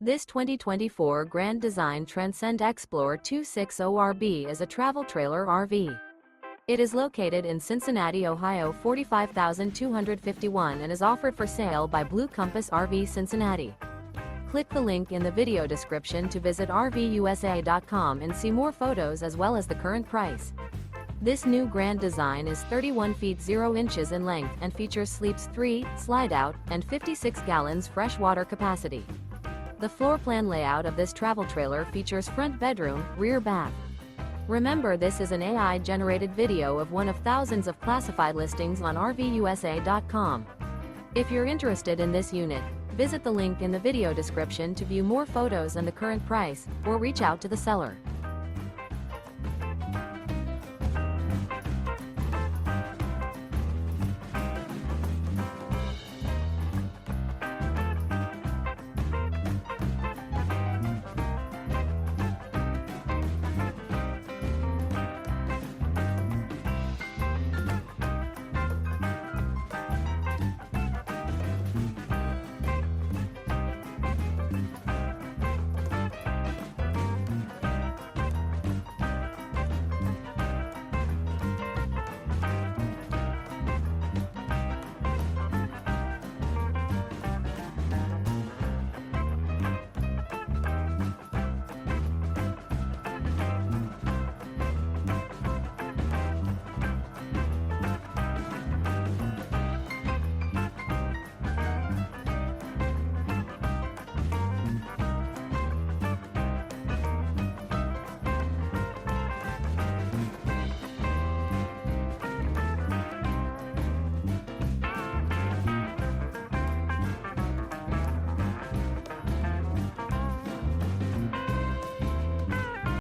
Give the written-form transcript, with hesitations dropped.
This 2024 Grand Design Transcend Xplor 260RB is a travel trailer RV. It is located in Cincinnati, Ohio 45251 and is offered for sale by Blue Compass RV Cincinnati. Click the link in the video description to visit RVUSA.com and see more photos as well as the current price. This new Grand Design is 31 feet 0 inches in length and features sleeps 3, slide-out, and 56 gallons fresh water capacity. The floor plan layout of this travel trailer features front bedroom, rear bath. Remember, this is an AI-generated video of one of thousands of classified listings on RVUSA.com. If you're interested in this unit, visit the link in the video description to view more photos and the current price, or reach out to the seller.